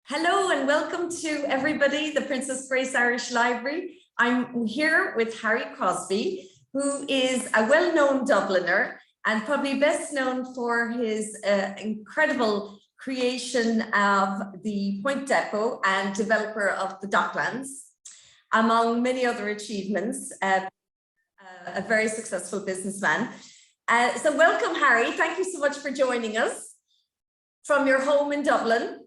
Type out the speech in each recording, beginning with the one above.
Hello and welcome to everybody, the Princess Grace Irish Library. I'm here with Harry Crosbie, who is a well-known Dubliner and probably best known for his incredible creation of the Point Depot and developer of the Docklands, among many other achievements, a very successful businessman. So welcome, Harry. Thank you so much for joining us from your home in Dublin.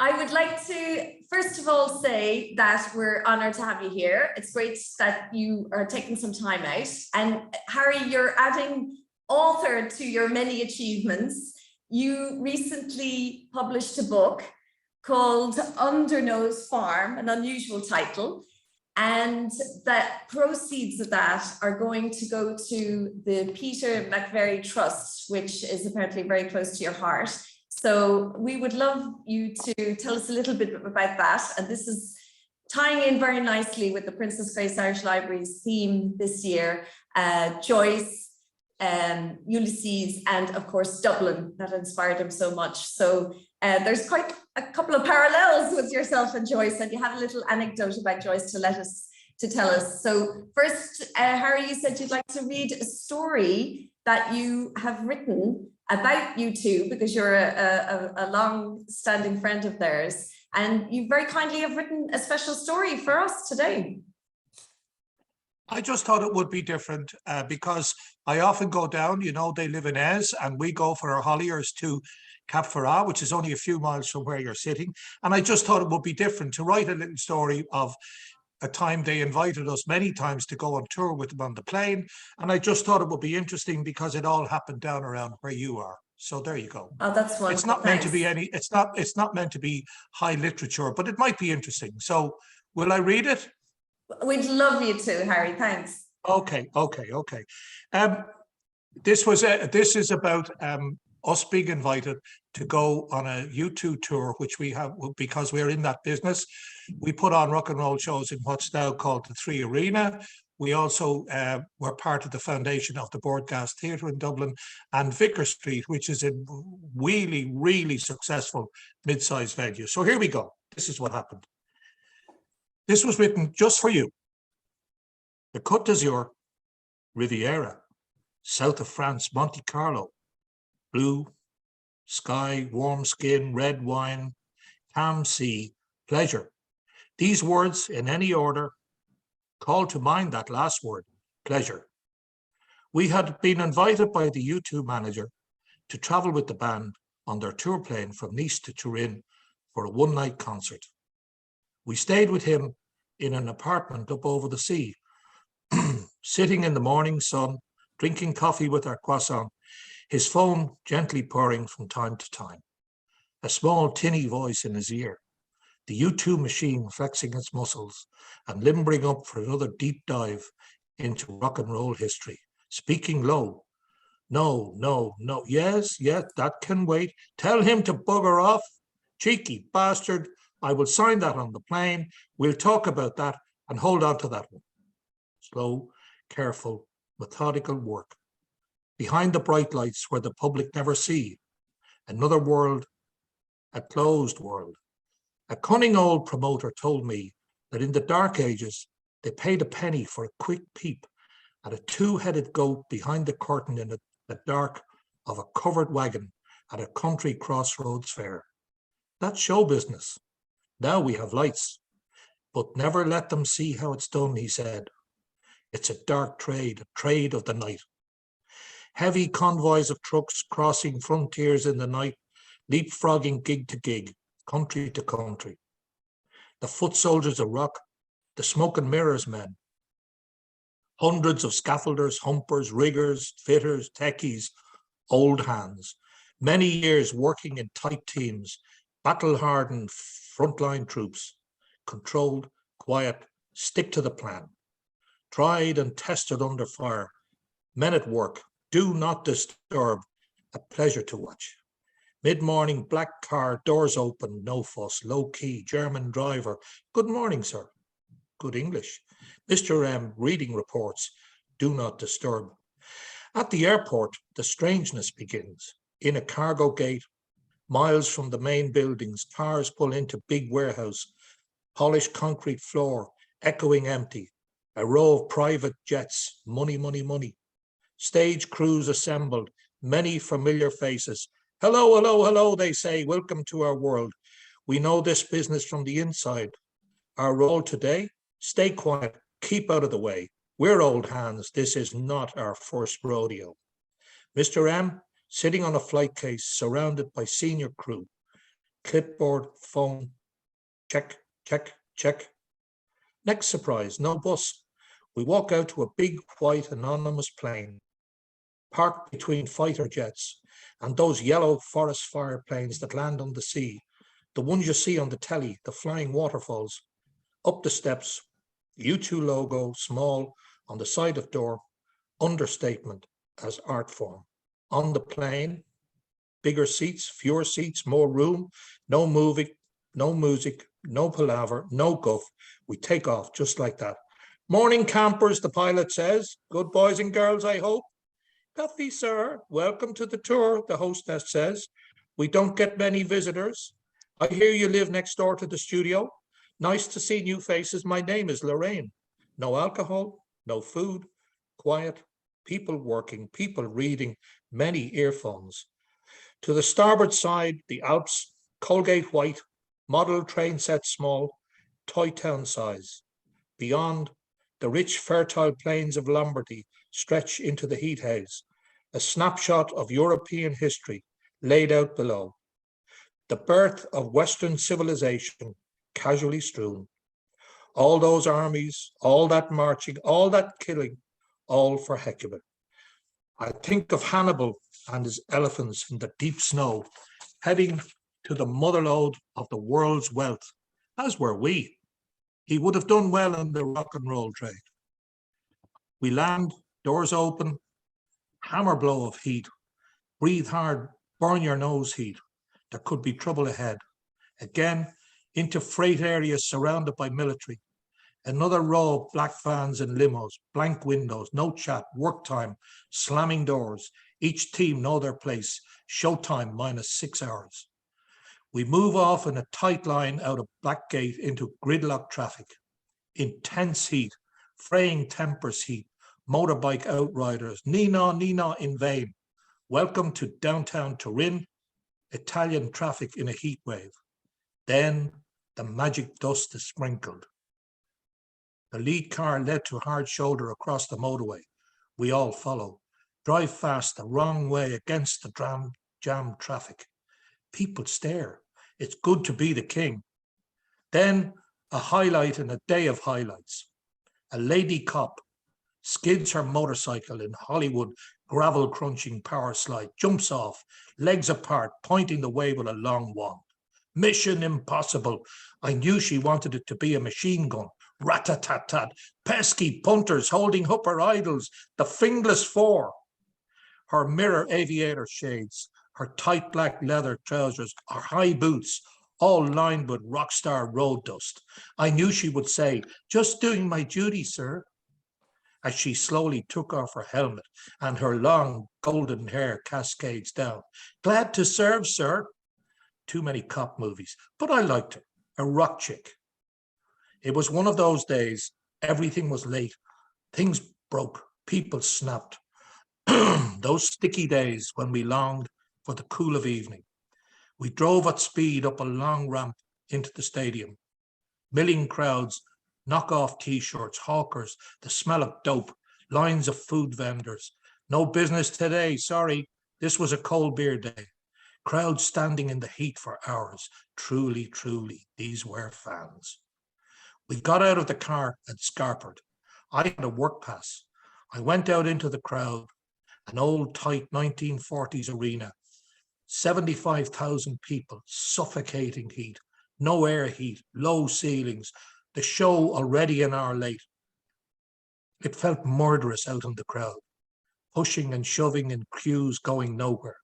I would like to, first of all, say that we're honoured to have you here. It's great that you are taking some time out. And Harry, you're adding author to your many achievements. You recently published a book called Undernose Farm, an unusual title. And that proceeds of that are going to go to the Peter McVerry Trust, which is apparently very close to your heart. So we would love you to tell us a little bit about that. And this is tying in very nicely with the Princess Grace Irish Library's theme this year, Joyce, Ulysses, and of course, Dublin, that inspired him so much. So there's quite a couple of parallels with yourself and Joyce, and you have a little anecdote about Joyce to tell us. So first, Harry, you said you'd like to read a story that you have written about you two, because you're a long-standing friend of theirs, and you very kindly have written a special story for us today. I just thought it would be different because I often go down, you know, they live in Ez, and we go for our holidays to Cap Ferrat, which is only a few miles from where you're sitting. And I just thought it would be different to write a little story of a time they invited us many times to go on tour with them on the plane. And I just thought it would be interesting because it all happened down around where you are. So there you go. Oh, that's wonderful. It's not meant to be any, it's not meant to be high literature, but it might be interesting. So will I read it? We'd love you to, Harry. Thanks. Okay. This is about us being invited to go on a U2 tour, which we have because we're in that business. We put on rock and roll shows in what's now called the Three Arena. We also were part of the foundation of the Broadcast Theatre in Dublin and Vicar Street, which is a really, really successful mid-sized venue. So here we go. This is what happened. This was written just for you. The Côte d'Azur, Riviera, south of France, Monte Carlo, blue sky, warm skin, red wine, calm sea, pleasure. These words in any order call to mind that last word, pleasure. We had been invited by the U2 manager to travel with the band on their tour plane from Nice to Turin for a one-night concert. We stayed with him in an apartment up over the sea, sitting in the morning sun, drinking coffee with our croissant, his phone gently purring from time to time, a small tinny voice in his ear, the U2 machine flexing its muscles and limbering up for another deep dive into rock and roll history, speaking low. No, yes, that can wait. Tell him to bugger off. Cheeky bastard. I will sign that on the plane. We'll talk about that and hold on to that one. Slow, careful, methodical work. Behind the bright lights where the public never see. Another world, a closed world. A cunning old promoter told me that in the dark ages, they paid a penny for a quick peep at a two-headed goat behind the curtain in the dark of a covered wagon at a country crossroads fair. That's show business. Now we have lights, but never let them see how it's done, he said. It's a dark trade, a trade of the night. Heavy convoys of trucks crossing frontiers in the night, leapfrogging gig to gig, country to country. The foot soldiers of rock, the smoke and mirrors men. Hundreds of scaffolders, humpers, riggers, fitters, techies, old hands. Many years working in tight teams, battle-hardened frontline troops, controlled, quiet, stick to the plan. Tried and tested under fire. Men at work, do not disturb, a pleasure to watch. Mid-morning, black car, doors open, no fuss, low key, German driver. Good morning, sir. Good English. Mr. M, reading reports, do not disturb. At the airport, the strangeness begins. In a cargo gate, Miles from the main buildings, cars pull into big warehouse, polished concrete floor, echoing empty. A row of private jets, money, money, money. Stage crews assembled, many familiar faces. Hello, hello, hello, they say. Welcome to our world. We know this business from the inside. Our role today, stay quiet, keep out of the way. We're old hands. This is not our first rodeo. Mr. M, sitting on a flight case, surrounded by senior crew. Clipboard, phone, check, check, check. Next surprise, no bus. We walk out to a big white anonymous plane, parked between fighter jets and those yellow forest fire planes that land on the sea, the ones you see on the telly, the flying waterfalls. Up the steps, U2 logo, small, on the side of door, understatement as art form. On the plane, bigger seats, fewer seats, more room, no moving, no music, no palaver, no guff. We take off just like that. Morning, campers, the pilot says. Good boys and girls, I hope. Coffee, sir. Welcome to the tour, the hostess says. We don't get many visitors. I hear you live next door to the studio. Nice to see new faces. My name is Lorraine. No alcohol, no food, quiet, people working, people reading, many earphones. To the starboard side, the Alps, Colgate white, model train set small, Toy Town size. Beyond, the rich fertile plains of Lombardy stretch into the heat haze, a snapshot of European history laid out below. The birth of Western civilization casually strewn. All those armies, all that marching, all that killing, all for heck of it. I think of Hannibal and his elephants in the deep snow, heading to the motherlode of the world's wealth, as were we. He would have done well in the rock and roll trade. We land, doors open, hammer blow of heat. Breathe hard, burn your nose heat. There could be trouble ahead. Again, into freight areas surrounded by military. Another row of black vans and limos, blank windows, no chat, work time, slamming doors. Each team know their place, showtime minus 6 hours. We move off in a tight line out of Blackgate into gridlock traffic. Intense heat, fraying tempers heat, motorbike outriders, Nina in vain. Welcome to downtown Turin, Italian traffic in a heat wave. Then the magic dust is sprinkled. The lead car led to hard shoulder across the motorway. We all follow. Drive fast the wrong way against the jammed traffic. People stare. It's good to be the king. Then a highlight in a day of highlights. A lady cop skids her motorcycle in Hollywood gravel crunching power slide, jumps off, legs apart, pointing the way with a long wand. Mission impossible. I knew she wanted it to be a machine gun. Rat-tat-tat-tat. Pesky punters holding up her idols, the fingless four. Her mirror aviator shades, her tight black leather trousers, her high boots, all lined with rock star road dust. I knew she would say, just doing my duty, sir, as she slowly took off her helmet and her long golden hair cascades down. Glad to serve, sir. Too many cop movies, but I liked her, a rock chick. It was one of those days, everything was late, things broke, people snapped. Those sticky days when we longed for the cool of evening. We drove at speed up a long ramp into the stadium. Milling crowds, knockoff t-shirts, hawkers, the smell of dope, lines of food vendors. No business today, sorry, this was a cold beer day. Crowds standing in the heat for hours. Truly, truly, these were fans. We got out of the car at Scarpard. I had a work pass. I went out into the crowd, an old tight 1940s arena. 75,000 people, suffocating heat, no air heat, low ceilings, the show already an hour late. It felt murderous out in the crowd, pushing and shoving in queues going nowhere.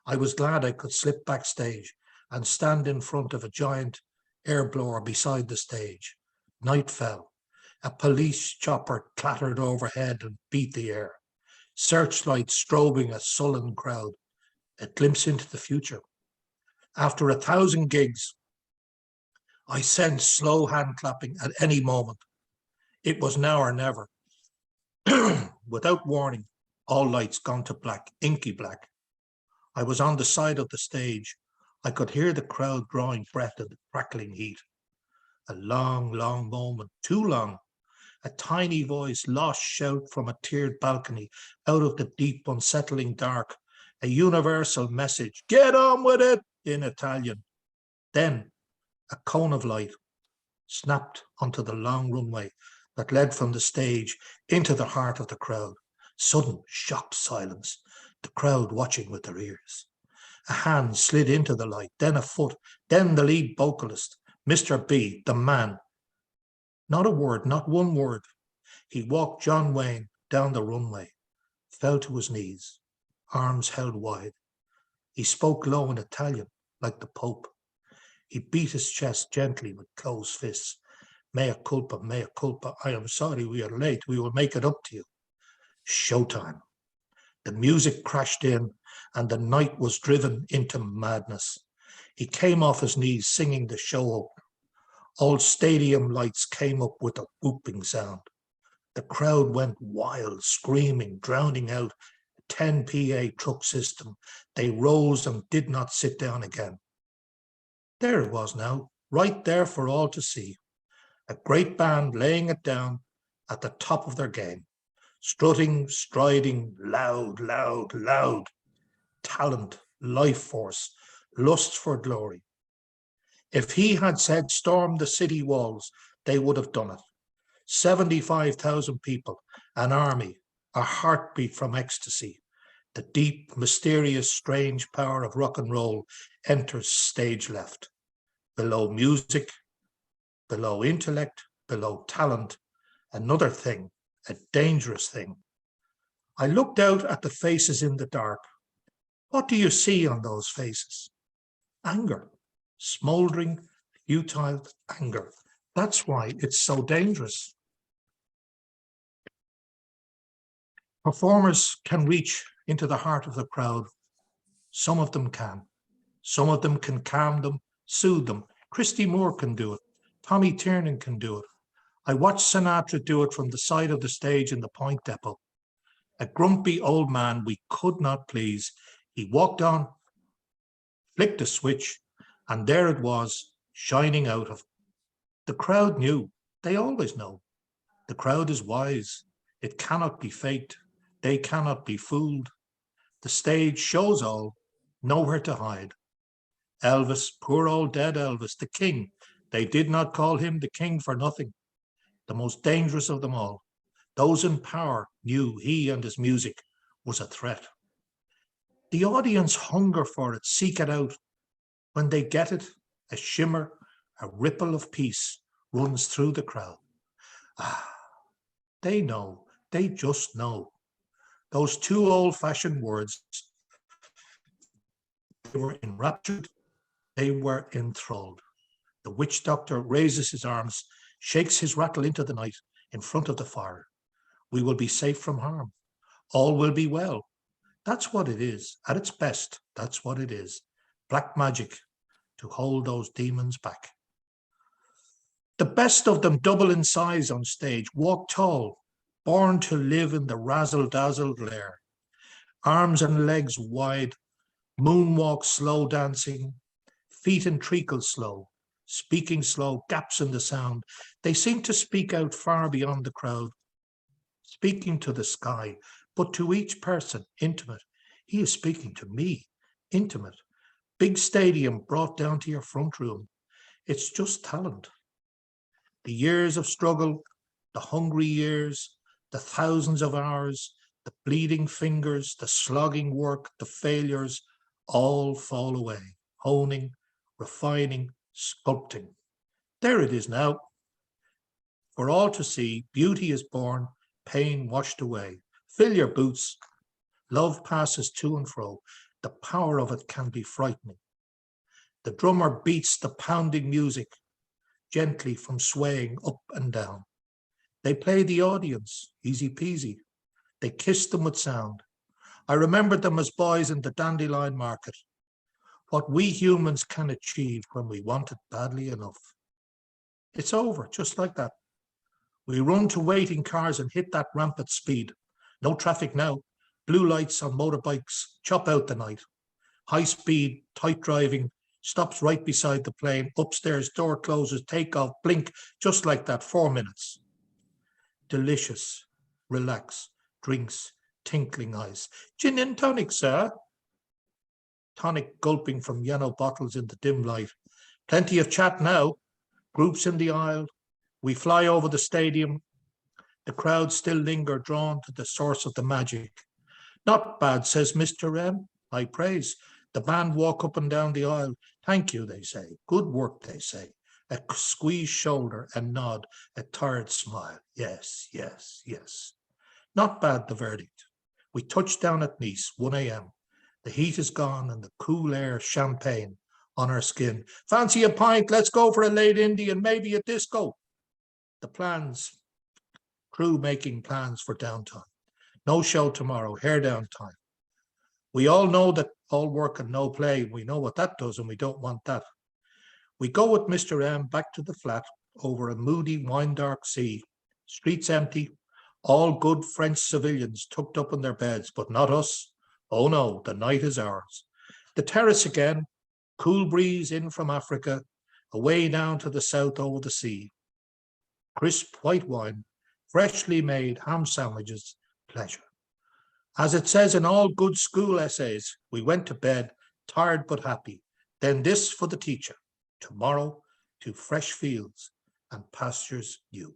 I was glad I could slip backstage and stand in front of a giant air blower beside the stage. Night fell. A police chopper clattered overhead and beat the air. Searchlights strobing a sullen crowd. A glimpse into the future. After 1,000 gigs, I sensed slow hand clapping at any moment. It was now or never. Without warning, all lights gone to black, inky black. I was on the side of the stage. I could hear the crowd drawing breath in the crackling heat. A long, long moment, too long. A tiny voice, lost shout from a tiered balcony, out of the deep, unsettling dark. A universal message, get on with it, in Italian. Then a cone of light snapped onto the long runway that led from the stage into the heart of the crowd. Sudden, shocked silence, the crowd watching with their ears. A hand slid into the light, then a foot, then the lead vocalist, Mr. B, the man. Not a word, not one word. He walked John Wayne down the runway, fell to his knees, arms held wide. He spoke low in Italian, like the Pope. He beat his chest gently with closed fists. Mea culpa, I am sorry we are late. We will make it up to you. Showtime. The music crashed in and the night was driven into madness. He came off his knees singing the show opener. All stadium lights came up with a whooping sound. The crowd went wild, screaming, drowning out a 10 PA truck system. They rose and did not sit down again. There it was now, right there for all to see. A great band laying it down at the top of their game. Strutting, striding, loud, loud, loud. Talent, life force, lust for glory. If he had said storm the city walls, they would have done it. 75,000 people, an army, a heartbeat from ecstasy. The deep, mysterious, strange power of rock and roll enters stage left. Below music, below intellect, below talent, another thing, a dangerous thing. I looked out at the faces in the dark. What do you see on those faces? Anger, smoldering, futile anger. That's why it's so dangerous. Performers can reach into the heart of the crowd. Some of them can. Some of them can calm them, soothe them. Christy Moore can do it. Tommy Tiernan can do it. I watched Sinatra do it from the side of the stage in the Point Depot. A grumpy old man we could not please. He walked on, flicked a switch, and there it was, shining out of. The crowd knew. They always know. The crowd is wise. It cannot be faked. They cannot be fooled. The stage shows all, nowhere to hide. Elvis, poor old dead Elvis, the king. They did not call him the king for nothing. The most dangerous of them all. Those in power knew he and his music was a threat. The audience hunger for it, seek it out. When they get it, a shimmer, a ripple of peace runs through the crowd. Ah, they know, they just know. Those two old-fashioned words, they were enraptured, they were enthralled. The witch doctor raises his arms, shakes his rattle into the night in front of the fire. We will be safe from harm. All will be well. That's what it is. At its best, that's what it is. Black magic to hold those demons back. The best of them double in size on stage, walk tall, born to live in the razzle-dazzle glare. Arms and legs wide, moonwalk slow dancing, feet in treacle slow, speaking slow, gaps in the sound. They seem to speak out far beyond the crowd, speaking to the sky, but to each person, intimate. He is speaking to me, intimate. Big stadium brought down to your front room. It's just talent. The years of struggle, the hungry years, the thousands of hours, the bleeding fingers, the slogging work, the failures, all fall away, honing, refining, sculpting. There it is now. For all to see, beauty is born, pain washed away. Fill your boots. Love passes to and fro. The power of it can be frightening. The drummer beats the pounding music gently from swaying up and down. They play the audience, easy peasy. They kiss them with sound. I remembered them as boys in the Dandelion Market. what we humans can achieve when we want it badly enough. It's over, just like that. We run to waiting cars and hit that ramp at speed. No traffic now. Blue lights on motorbikes chop out the night. High speed, tight driving, stops right beside the plane. Upstairs, door closes, take off, blink, just like that, 4 minutes. Delicious. Relax. Drinks, tinkling eyes. Gin and tonic, sir. Tonic gulping from yellow bottles in the dim light. Plenty of chat now. Groups in the aisle. We fly over the stadium. The crowd still linger, drawn to the source of the magic. Not bad, says Mr. M. I praise. The band walk up and down the aisle. Thank you, they say. Good work, they say. A squeezed shoulder, a nod, a tired smile. Yes, yes, yes. Not bad, the verdict. We touch down at Nice, 1 a.m. The heat is gone and the cool air champagne on our skin. Fancy a pint, let's go for a late Indian, maybe a disco. The plans, crew making plans for downtime. No show tomorrow, hair down time. We all know that all work and no play. We know what that does and we don't want that. We go with Mr. M back to the flat over a moody, wine-dark sea. Streets empty, all good French civilians tucked up in their beds, but not us. Oh no, the night is ours. The terrace again, cool breeze in from Africa, away down to the south over the sea. Crisp white wine, freshly made ham sandwiches, pleasure. As it says in all good school essays, we went to bed, tired but happy. Then this for the teacher, tomorrow to fresh fields and pastures new.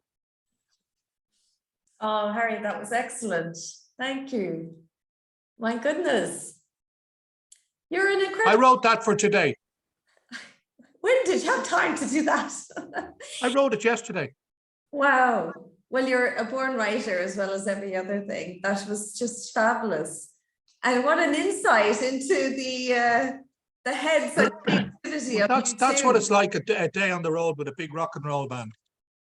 Oh, Harry, that was excellent. Thank you. My goodness. You're an incredible... I wrote that for today. When did you have time to do that? I wrote it yesterday. Wow. Well, you're a born writer as well as every other thing. That was just fabulous. And what an insight into the heads of creativity of you That's two. what it's like, a day on the road with a big rock and roll band.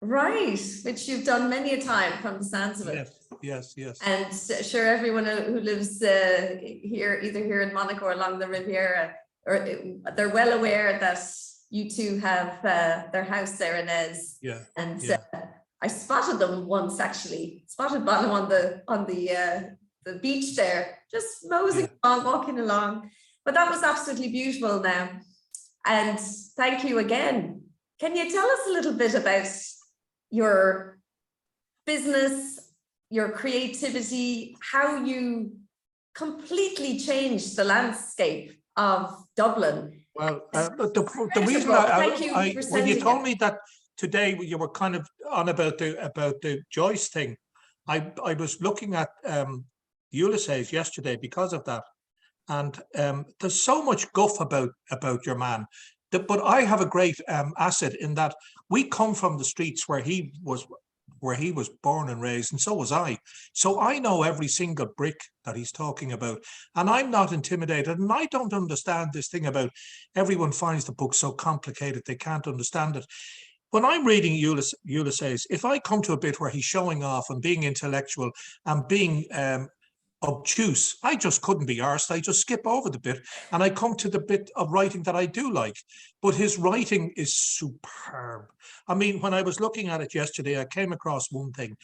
Right, which you've done many a time from the sounds of it. Yes, yes, yes. And sure, everyone who lives here, either here in Monaco or along the Riviera, or they're well aware that you two have their house there in Ez. Yeah. And yeah. I spotted them once, actually. Spotted Bono on the beach there, just moseying along, walking along. But that was absolutely beautiful now. And thank you again. Can you tell us a little bit about your business, your creativity, how you completely changed the landscape of Dublin? Well, the reason when you told me that today you were kind of on about the Joyce thing, I was looking at Ulysses yesterday because of that, and there's so much guff about your man. But I have a great asset in that we come from the streets where he was born and raised, and so was I. So I know every single brick that he's talking about, and I'm not intimidated. And I don't understand this thing about everyone finds the book so complicated they can't understand it. When I'm reading Ulysses, if I come to a bit where he's showing off and being intellectual and being obtuse, I just couldn't be arsed. I just skip over the bit and I come to the bit of writing that I do like. But his writing is superb. I mean, when I was looking at it yesterday, I came across one thing.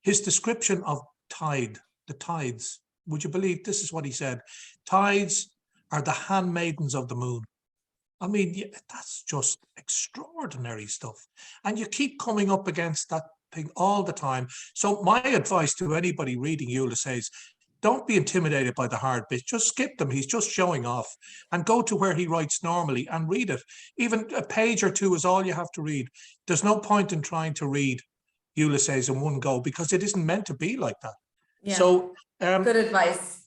His description of the tides. Would you believe this is what he said? Tides are the handmaidens of the moon. I mean, that's just extraordinary stuff. And you keep coming up against that thing all the time. So my advice to anybody reading Ulysses, don't be intimidated by the hard bits. Just skip them. He's just showing off, and go to where he writes normally and read it. Even a page or two is all you have to read. There's no point in trying to read Ulysses in one go because it isn't meant to be like that. Yeah. So good advice.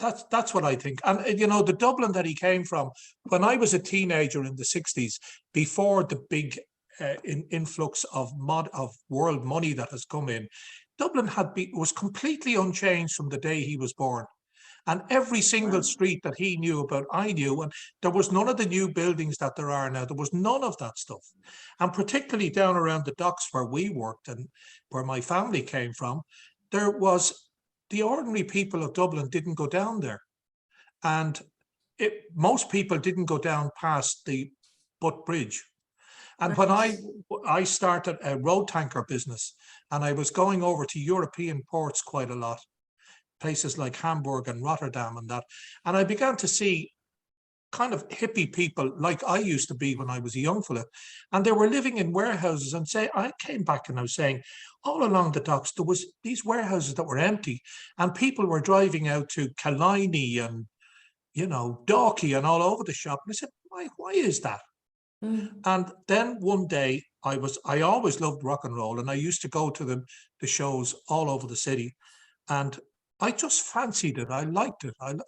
That's what I think. And you know, the Dublin that he came from, when I was a teenager in the 60s, before the big influx of world money that has come in, Dublin was completely unchanged from the day he was born. And every single street that he knew about, I knew, and there was none of the new buildings that there are now. There was none of that stuff. And particularly down around the docks where we worked and where my family came from, there was, the ordinary people of Dublin didn't go down there. And most people didn't go down past the Butt Bridge. And when I started a road tanker business, and I was going over to European ports quite a lot, places like Hamburg and Rotterdam and that, and I began to see kind of hippie people like I used to be when I was a young fella, and they were living in warehouses. And say, I came back and I was saying, all along the docks there was these warehouses that were empty, and people were driving out to Killiney and Dalkey and all over the shop. And I said, why is that? And then one day I always loved rock and roll, and I used to go to the shows all over the city, and I just fancied it. I liked it. And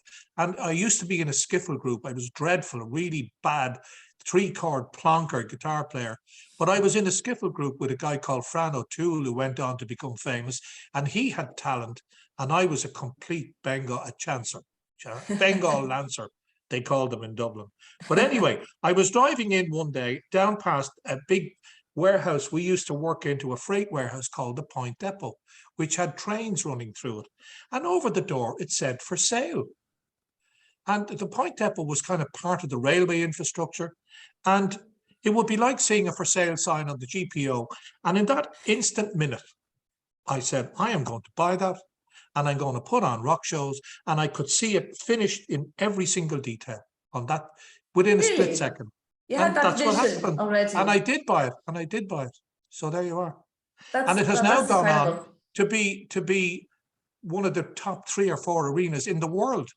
I used to be in a skiffle group. I was dreadful, a really bad 3-chord plonker guitar player. But I was in a skiffle group with a guy called Fran O'Toole, who went on to become famous. And he had talent. And I was a complete Bengal Lancer, they called them in Dublin. But anyway, I was driving in one day down past a big warehouse. We used to work into a freight warehouse called the Point Depot, which had trains running through it. And over the door, it said for sale. And the Point Depot was kind of part of the railway infrastructure. And it would be like seeing a for sale sign on the GPO. And in that instant minute, I said, I am going to buy that. And I'm going to put on rock shows. And I could see it finished in every single detail on that within a split second. You had that vision already. And I did buy it. So there you are. And it has now gone on to be one of the top 3 or 4 arenas in the world.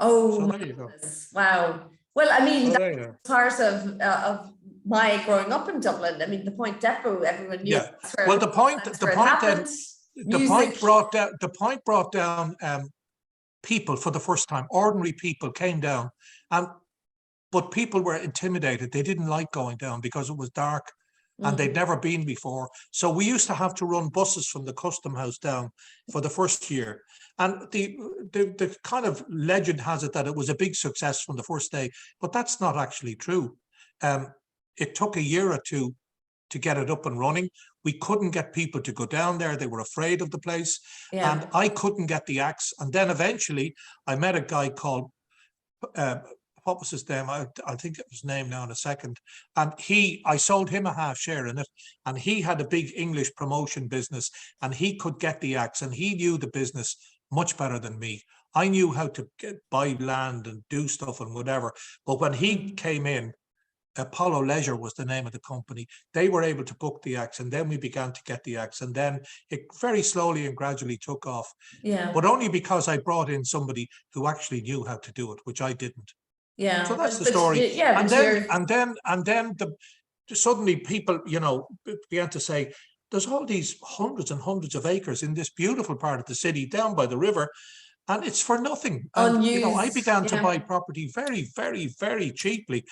Oh, so there you go. Wow. Well, I mean, that's part of my growing up in Dublin. I mean, the Point Depot, everyone knew. Yeah. Well, the point brought down people for the first time. Ordinary people came down, but people were intimidated. They didn't like going down because it was dark and they'd never been before. So we used to have to run buses from the Custom House down for the first year. And the kind of legend has it that it was a big success from the first day, but that's not actually true. It took a year or 2 to get it up and running. We couldn't get people to go down there. They were afraid of the place. Yeah. And I couldn't get the acts. And then eventually I met a guy called, what was his name? I'll think of his name now in a second. And I sold him a half share in it. And he had a big English promotion business, and he could get the acts, and he knew the business much better than me. I knew how to buy land and do stuff and whatever. But when he came in, Apollo Leisure was the name of the company. They were able to book the acts, and then we began to get the acts, and then it very slowly and gradually took off. Yeah. But only because I brought in somebody who actually knew how to do it, which I didn't. Yeah. So that's the story. Yeah. And then suddenly people, began to say, there's all these hundreds and hundreds of acres in this beautiful part of the city down by the river, and it's for nothing. And I began to buy property very, very, very cheaply.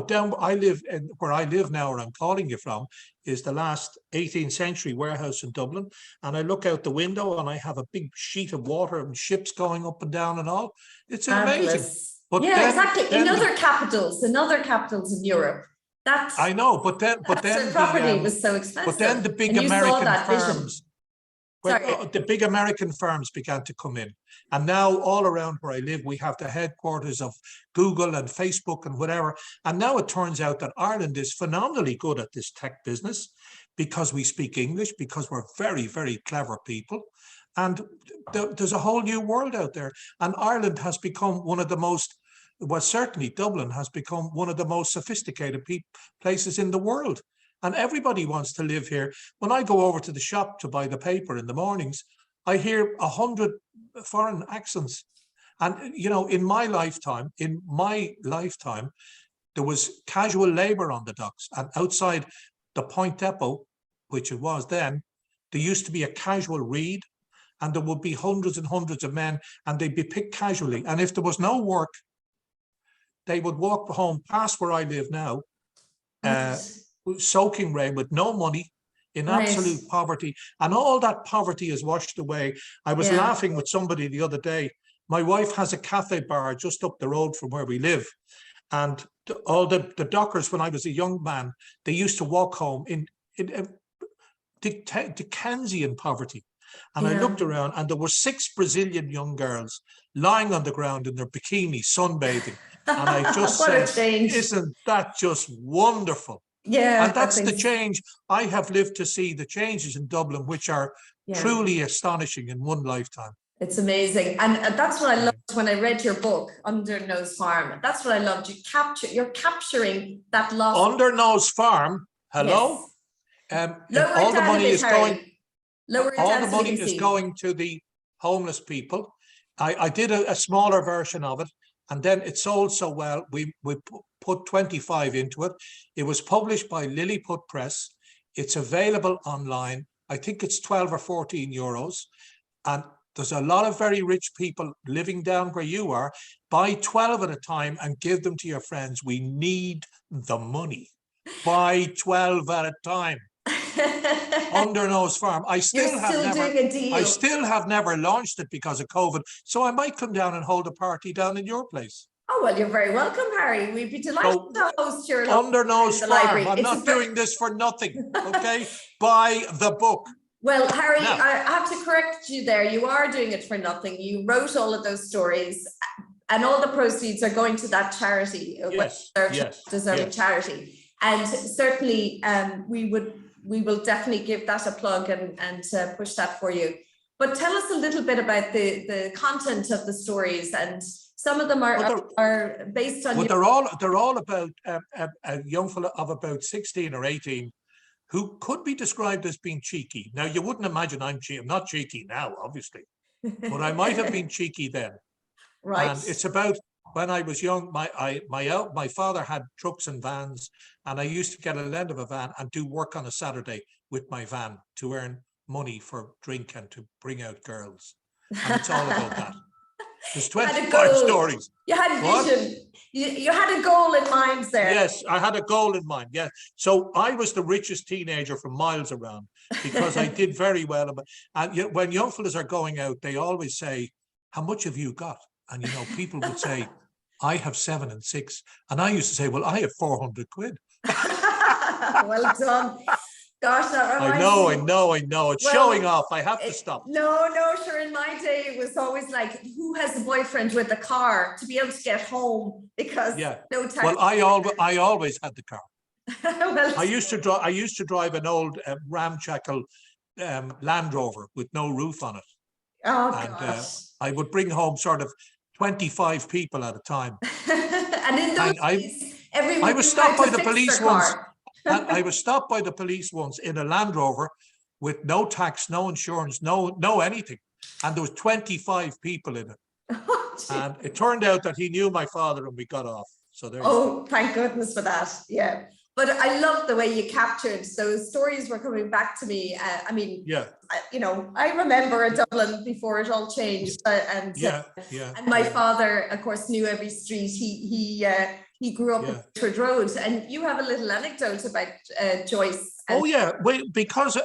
Down where I live now, where I'm calling you from, is the last 18th century warehouse in Dublin. And I look out the window and I have a big sheet of water and ships going up and down and all. It's amazing. But exactly. In other capitals in Europe, I know, but then property was so expensive. But then the big American firms. The big American firms began to come in. And now all around where I live, we have the headquarters of Google and Facebook and whatever. And now it turns out that Ireland is phenomenally good at this tech business because we speak English, because we're very, very clever people. And there's a whole new world out there. And Ireland has become one of the most, well, certainly Dublin has become one of the most sophisticated places in the world. And everybody wants to live here. When I go over to the shop to buy the paper in the mornings, I hear 100 foreign accents. And, in my lifetime, there was casual labor on the docks. And outside the Point Depot, which it was then, there used to be a casual read. And there would be hundreds and hundreds of men, and they'd be picked casually. And if there was no work, they would walk home past where I live now, soaking rain with no money, in absolute poverty. And all that poverty is washed away. I was laughing with somebody the other day. My wife has a cafe bar just up the road from where we live. And all the dockers, when I was a young man, they used to walk home in Dickensian poverty. And I looked around and there were 6 Brazilian young girls lying on the ground in their bikinis, sunbathing. And I just What a said, change. isn't that just wonderful? Yeah. And that's the change. I have lived to see the changes in Dublin, which are truly astonishing in one lifetime. It's amazing. And that's what I loved when I read your book, Under Nose Farm. That's what I loved. You're capturing that loss. Under Nose Farm, hello? All the money is going. All the money is going to the homeless people. I did a smaller version of it, and then it sold so well, we put 25 into it. It was published by Lilliput Press. It's available online. I think it's 12 or 14 euros. And there's a lot of very rich people living down where you are. Buy 12 at a time and give them to your friends. We need the money. Buy 12 at a time. Under Nose Farm. I still have never launched it because of COVID. So I might come down and hold a party down in your place. Oh, well, you're very welcome, Harry. We'd be delighted to host your Under Nose Farm. I'm not doing this for nothing. Okay. Buy the book. Well, Harry, I have to correct you there. You are doing it for nothing. You wrote all of those stories, and all the proceeds are going to that charity, deserving charity. And certainly, we will definitely give that a plug and push that for you. But tell us a little bit about the content of the stories, and some of them are based on. Well, they're all about a young fella of about 16 or 18. Who could be described as being cheeky. Now, you wouldn't imagine I'm not cheeky now, obviously, but I might have been cheeky then. Right. And it's about when I was young, my father had trucks and vans, and I used to get a lend of a van and do work on a Saturday with my van to earn money for drink and to bring out girls. And it's all about that. There's 25 stories. You had a vision. You had a goal in mind there. Yes, I had a goal in mind. Yeah. So I was the richest teenager from miles around because I did very well. And when young fellas are going out, they always say, how much have you got? And, people would say, I have 7 and 6. And I used to say, well, I have 400 quid. Well done. Gosh, that reminds I know. It's showing off. I have to stop. No, sure. In my day, it was always like, who has a boyfriend with a car to be able to get home because no taxi. Well, I always had the car. Well, I used to drive an old ramshackle Land Rover with no roof on it. Oh, and gosh. I would bring home sort of 25 people at a time. And in those days, everyone I was stopped by the police once. And I was stopped by the police once in a Land Rover with no tax, no insurance, no anything. And there was 25 people in it. And it turned out that he knew my father and we got off. So there. Oh, thank goodness for that. Yeah. But I love the way you captured those stories were coming back to me. I remember Dublin before it all changed. And my father, of course, knew every street. He grew up in Richard Road, and you have a little anecdote about Joyce. Because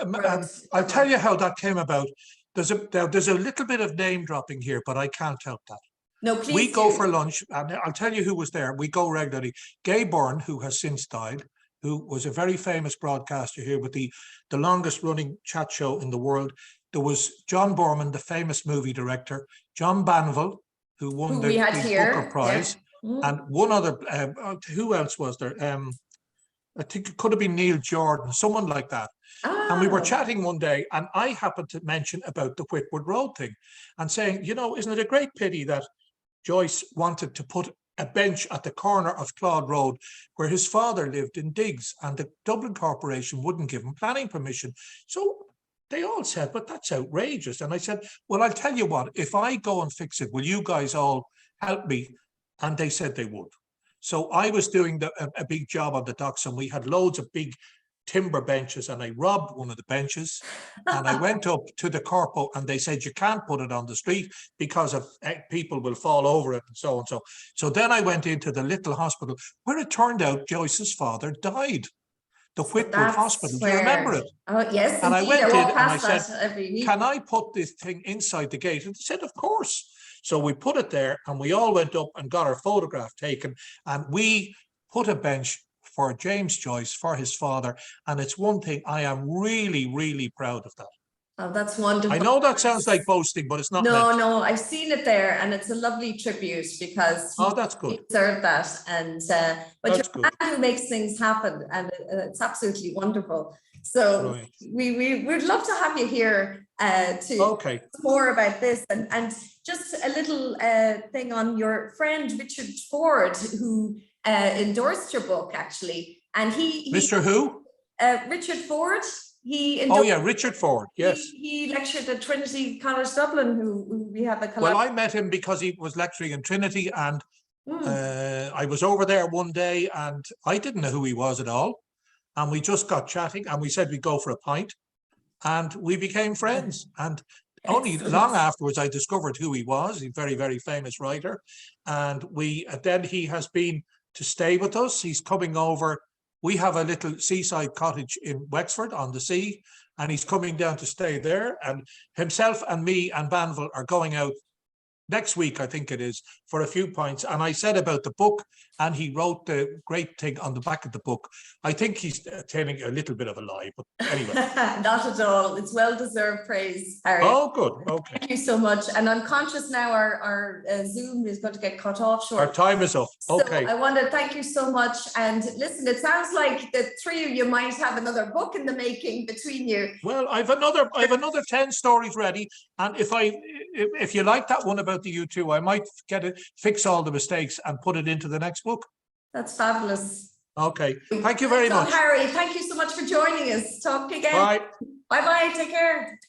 I'll tell you how that came about. There's a little bit of name dropping here, but I can't help that. No, please. We go for lunch, and I'll tell you who was there. We go regularly. Gay Byrne, who has since died, who was a very famous broadcaster here with the longest running chat show in the world. There was John Borman, the famous movie director, John Banville, who won the Booker Prize. Yeah. And one other, who else was there? I think it could have been Neil Jordan, someone like that. Oh. And we were chatting one day, and I happened to mention about the Whitwood Road thing and saying, isn't it a great pity that Joyce wanted to put a bench at the corner of Claude Road where his father lived in Diggs, and the Dublin Corporation wouldn't give him planning permission. So they all said, but that's outrageous. And I said, well, I'll tell you what, if I go and fix it, will you guys all help me? And they said they would. So I was doing a big job on the docks, and we had loads of big timber benches, and I robbed one of the benches and I went up to the corpo, and they said, you can't put it on the street because of people will fall over it and so and so. So then I went into the little hospital where it turned out Joyce's father died. The Whitwood Hospital. Do you remember it? Oh, yes. And I went in and I said, can I put this thing inside the gate? And they said, of course. So we put it there, and we all went up and got our photograph taken, and we put a bench for James Joyce, for his father. And it's one thing I am really, really proud of that. Oh, that's wonderful. I know that sounds like boasting, but it's not No, meant. no, I've seen it there, and it's a lovely tribute because Oh, that's good. he deserved that. And but That's you're good. a man who makes things happen, and it's absolutely wonderful. So Right. we would love to have you here to Okay. more about this, and just a little thing on your friend Richard Ford, who endorsed your book actually, and he Mr. Who? Richard Ford. He Oh yeah, Richard Ford. Yes. he lectured at Trinity College Dublin, who we have a Well, collab. I met him because he was lecturing in Trinity, and Mm. I was over there one day, and I didn't know who he was at all. And we just got chatting, and we said we'd go for a pint, and we became friends. And only Excellent. long afterwards, I discovered who he was. He's a very, very famous writer. And then he has been to stay with us. He's coming over. We have a little seaside cottage in Wexford on the sea, and he's coming down to stay there. And himself and me and Banville are going out next week, I think it is, for a few pints. And I said about the book, and he wrote the great thing on the back of the book. I think he's telling a little bit of a lie, but anyway. Not at all. It's well-deserved praise, Harry. Oh, good. Okay. Thank you so much. And I'm conscious now our Zoom is going to get cut off shortly. Our time is up. Okay. So I want to thank you so much. And listen, it sounds like the three of you might have another book in the making between you. Well, I've another 10 stories ready. And if you like that one about the U2, I might fix all the mistakes and put it into the next book. That's fabulous. Okay. Thank you very much. Harry, thank you so much for joining us. Talk again. Bye. Bye-bye. Take care.